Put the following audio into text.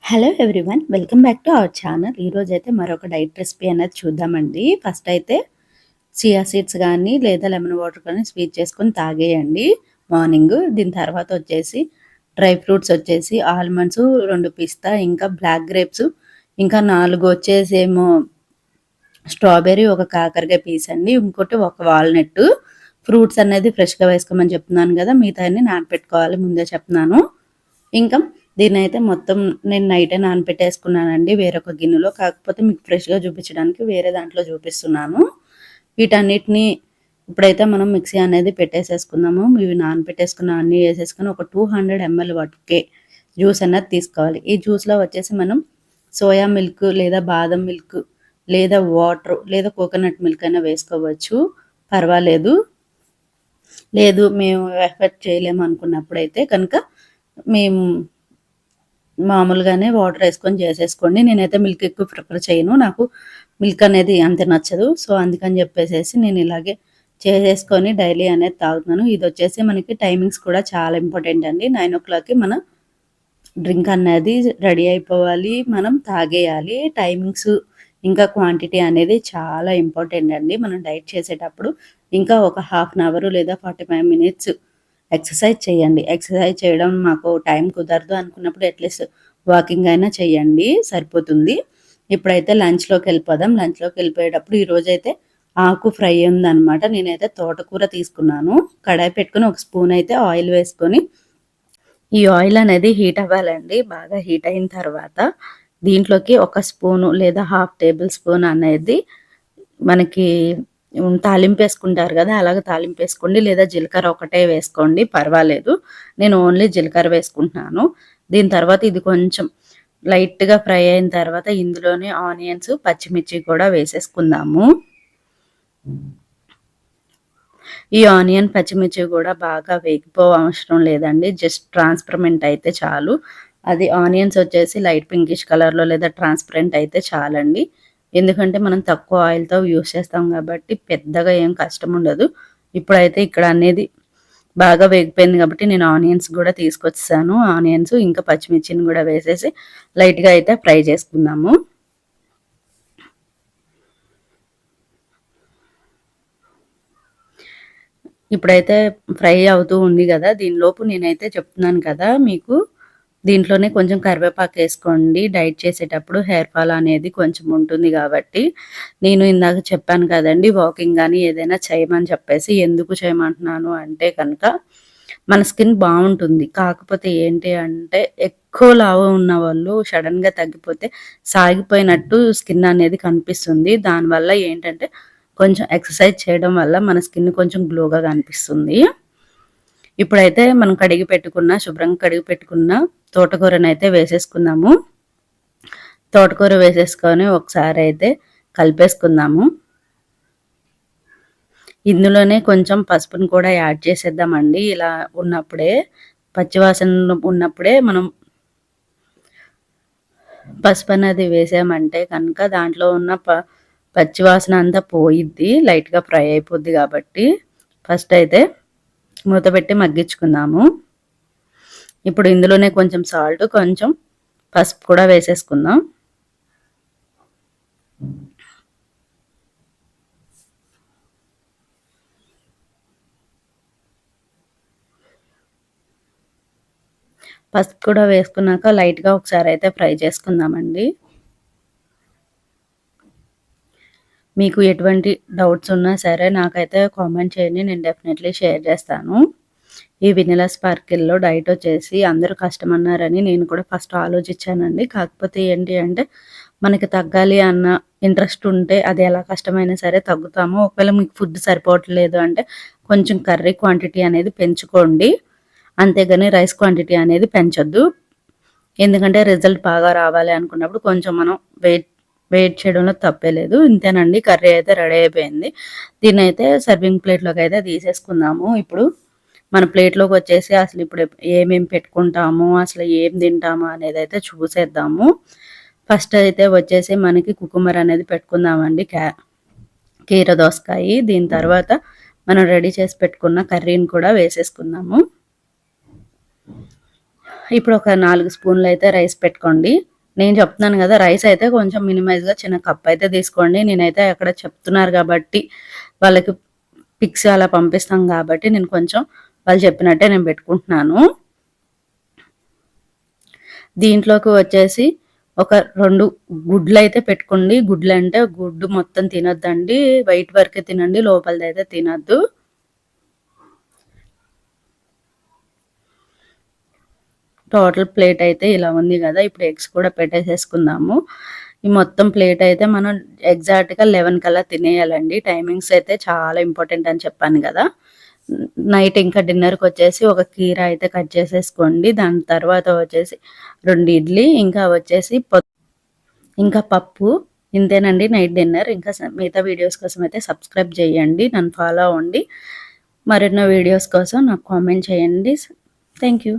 Hello everyone, welcome back to our channel. ఈరోజైతే మరొక diet recipe అనేది చూద్దామండి. ఫస్ట్ అయితే చియా సీడ్స్ కానీ లేదా లెమన్ వాటర్ కానీ స్వీట్ చేసుకొని తాగేయండి మార్నింగ్. దీని తర్వాత వచ్చేసి డ్రై ఫ్రూట్స్ వచ్చేసి ఆల్మండ్స్, 2 పిస్తా, ఇంకా బ్లాక్ గ్రేప్స్, ఇంకా 4 వచ్చేసి ఏమో స్ట్రాబెర్రీ, ఒక కాకరకాయ పీస్ అండి, ఇంకోటి ఒక వాల్నట్. ఫ్రూట్స్ అనేది ఫ్రెష్గా వేసుకోమని చెప్తున్నాను కదా, మిగతాన్ని నానపెట్టుకోవాలి ముందే చెప్తున్నాను. ఇంకా దీన్నైతే మొత్తం నేను నైటే నానపెట్టేసుకున్నానండి వేరొక గిన్నెలో. కాకపోతే మీకు ఫ్రెష్గా చూపించడానికి వేరే దాంట్లో చూపిస్తున్నాను. వీటన్నిటిని ఇప్పుడైతే మనం మిక్సీ అనేది పెట్టేసేసుకుందాము. ఇవి నానపెట్టేసుకున్న అన్నీ వేసేసుకుని ఒక 200 ml వరకే జ్యూస్ అనేది తీసుకోవాలి. ఈ జ్యూస్లో వచ్చేసి మనం సోయా మిల్క్ లేదా బాదం మిల్క్ లేదా వాటర్ లేదా కోకోనట్ మిల్క్ అయినా వేసుకోవచ్చు, పర్వాలేదు. లేదు మేము ఎఫర్ట్ చేయలేము అనుకున్నప్పుడైతే కనుక మేము మామూలుగానే వాటర్ వేసుకొని చేసేసుకోండి. నేనైతే మిల్క్ ఎక్కువ ప్రిఫర్ చేయను, నాకు మిల్క్ అనేది అంత నచ్చదు. సో అందుకని చెప్పేసి నేను ఇలాగే చేసేసుకొని డైలీ అనేది తాగుతున్నాను. ఇది వచ్చేసి మనకి టైమింగ్స్ కూడా చాలా ఇంపార్టెంట్ అండి. 9 o'clockకి మన డ్రింక్ అనేది రెడీ అయిపోవాలి, మనం తాగేయాలి. టైమింగ్స్ ఇంకా క్వాంటిటీ అనేది చాలా ఇంపార్టెంట్ అండి మనం డైట్ చేసేటప్పుడు. ఇంకా ఒక హాఫ్ అన్ అవర్ లేదా 45 minutes ఎక్సర్సైజ్ చేయండి. ఎక్సర్సైజ్ చేయడం మాకు టైం కుదరదు అనుకున్నప్పుడు అట్లీస్ట్ వాకింగ్ అయినా చేయండి, సరిపోతుంది. ఇప్పుడైతే లంచ్లోకి వెళ్ళిపోదాం. లంచ్లోకి వెళ్ళిపోయేటప్పుడు ఈరోజైతే ఆకు ఫ్రై ఉందనమాట. నేనైతే తోటకూర తీసుకున్నాను. కడాయి పెట్టుకుని ఒక స్పూన్ అయితే ఆయిల్ వేసుకొని, ఈ ఆయిల్ అనేది హీట్ అవ్వాలండి. బాగా హీట్ అయిన తర్వాత దీంట్లోకి ఒక స్పూను లేదా హాఫ్ టేబుల్ స్పూన్ అనేది మనకి తాలింపు వేసుకుంటారు కదా, అలాగ తాలింపు వేసుకోండి. లేదా జీలకర్ర ఒకటే వేసుకోండి, పర్వాలేదు. నేను ఓన్లీ జీలకర్ర వేసుకుంటున్నాను. దీని తర్వాత ఇది కొంచెం లైట్గా ఫ్రై అయిన తర్వాత ఇందులోనే ఆనియన్స్, పచ్చిమిర్చి కూడా వేసేసుకుందాము. ఈ ఆనియన్, పచ్చిమిర్చి కూడా బాగా వేగిపోవసరం లేదండి, జస్ట్ ట్రాన్స్పరెంట్ అయితే చాలు. అది ఆనియన్స్ వచ్చేసి లైట్ పింకిష్ కలర్లో లేదా ట్రాన్స్పరెంట్ అయితే చాలండి. ఎందుకంటే మనం తక్కువ ఆయిల్తో యూస్ చేస్తాం కాబట్టి పెద్దగా ఏం కష్టం ఉండదు. ఇప్పుడైతే ఇక్కడ అనేది బాగా వేగిపోయింది కాబట్టి నేను ఆనియన్స్ కూడా తీసుకొచ్చాను. ఆనియన్స్ ఇంకా పచ్చిమిర్చిని కూడా వేసేసి లైట్గా అయితే ఫ్రై చేసుకుందాము. ఇప్పుడైతే ఫ్రై అవుతూ ఉంది కదా, దీనిలోపు నేనైతే చెప్తున్నాను కదా మీకు, దీంట్లోనే కొంచెం కరివేపాకు వేసుకోండి. డైట్ చేసేటప్పుడు హెయిర్ ఫాల్ అనేది కొంచెం ఉంటుంది కాబట్టి. నేను ఇందాక చెప్పాను కదండి, వాకింగ్ కానీ ఏదైనా చేయమని చెప్పేసి. ఎందుకు చేయమంటున్నాను అంటే కనుక మన స్కిన్ బాగుంటుంది. కాకపోతే ఏంటి అంటే ఎక్కువ లావు ఉన్న వాళ్ళు సడన్గా తగ్గిపోతే సాగిపోయినట్టు స్కిన్ అనేది కనిపిస్తుంది. దానివల్ల ఏంటంటే కొంచెం ఎక్సర్సైజ్ చేయడం వల్ల మన స్కిన్ కొంచెం గ్లోగా కనిపిస్తుంది. ఇప్పుడైతే మనం శుభ్రంగా కడిగి పెట్టుకున్న తోటకూరని అయితే వేసేసుకుందాము. తోటకూర వేసేసుకొని ఒకసారి అయితే కలిపేసుకుందాము. ఇందులోనే కొంచెం పసుపును కూడా యాడ్ చేసేద్దామండి. ఇలా ఉన్నప్పుడే, పచ్చివాసన ఉన్నప్పుడే మనం పసుపు అనేది వేసామంటే కనుక దాంట్లో ఉన్న పచ్చివాసన అంతా పోయిద్ది, లైట్గా ఫ్రై అయిపోద్ది. కాబట్టి ఫస్ట్ అయితే మూత పెట్టి మగ్గించుకుందాము. ఇప్పుడు ఇందులోనే కొంచెం సాల్ట్, కొంచెం పసుపు కూడా వేసేసుకుందాం. పసుపు కూడా వేసుకున్నాక లైట్గా ఒకసారి అయితే ఫ్రై చేసుకుందామండి. మీకు ఎటువంటి డౌట్స్ ఉన్నా సరే నాకైతే కామెంట్ చేయండి, నేను డెఫినెట్లీ షేర్ చేస్తాను. ఈ వెనిలా స్పార్కిల్లో డైట్ వచ్చేసి అందరూ కష్టమన్నారని నేను కూడా ఫస్ట్ ఆలోచించానండి. కాకపోతే ఏంటి అంటే మనకి తగ్గాలి అన్న ఇంట్రెస్ట్ ఉంటే అది ఎలా కష్టమైనా సరే తగ్గుతాము. ఒకవేళ మీకు ఫుడ్ సరిపోవట్లేదు అంటే కొంచెం కర్రీ క్వాంటిటీ అనేది పెంచుకోండి, అంతేగాని రైస్ క్వాంటిటీ అనేది పెంచొద్దు. ఎందుకంటే రిజల్ట్ బాగా రావాలి అనుకున్నప్పుడు కొంచెం మనం వెయిట్ చేయడంలో తప్పే లేదు. ఇంతేనండి, కర్రీ అయితే రెడీ అయిపోయింది. దీన్ని అయితే సర్వింగ్ ప్లేట్లోకి అయితే తీసేసుకుందాము. ఇప్పుడు మన ప్లేట్లోకి వచ్చేసి అసలు ఇప్పుడు ఏమేమి పెట్టుకుంటాము, అసలు ఏం తింటాము అనేది అయితే చూసేద్దాము. ఫస్ట్ అయితే వచ్చేసి మనకి కుకుంబర్ అనేది పెట్టుకుందామండి, కీర దోసకాయ. దీని తర్వాత మనం రెడీ చేసి పెట్టుకున్న కర్రీని కూడా వేసేసుకుందాము. ఇప్పుడు ఒక 4 స్పూన్లు అయితే రైస్ పెట్టుకోండి. నేను చెప్తున్నాను కదా, రైస్ అయితే కొంచెం మినిమైజ్‌గా చిన్న కప్ అయితే తీసుకోండి. నేనైతే అక్కడ చెప్తున్నారు కాబట్టి వాళ్ళకి పిక్స్ అలా పంపిస్తాం కాబట్టి నేను కొంచెం వాళ్ళు చెప్పినట్టే నేను పెట్టుకుంటున్నాను. దీంట్లోకి వచ్చేసి ఒక 2 గుడ్లయితే పెట్టుకోండి. గుడ్లంటే గుడ్డు మొత్తం తినొద్దండి. వైట్ వరకే తినండి. లోపలిదైతే తినొద్దు. టోటల్ ప్లేట్ అయితే ఇలా ఉంది కదా! ఇప్పుడు ఎగ్స్ కూడా పెట్టేసేసుకుందాము. ఈ మొత్తం ప్లేట్ అయితే మనం ఎగ్జాక్ట్‌గా 11 కల్లా తినేయాలండి. టైమింగ్స్ అయితే చాలా ఇంపార్టెంట్ అని చెప్పాను కదా! నైట్ ఇంకా డిన్నర్‌కొచ్చేసి ఒక కీర అయితే కట్ చేసేసుకోండి. దాని తర్వాత వచ్చేసి 2 ఇడ్లీ, ఇంకా వచ్చేసి ఇంకా పప్పు. ఇంతేనండి నైట్ డిన్నర్. ఇంకా మిగతా వీడియోస్ కోసం అయితే సబ్స్క్రైబ్ చేయండి. నన్ను ఫాలో అవ్వండి. మరెన్నో వీడియోస్ కోసం నాకు కామెంట్ చేయండి. Thank you.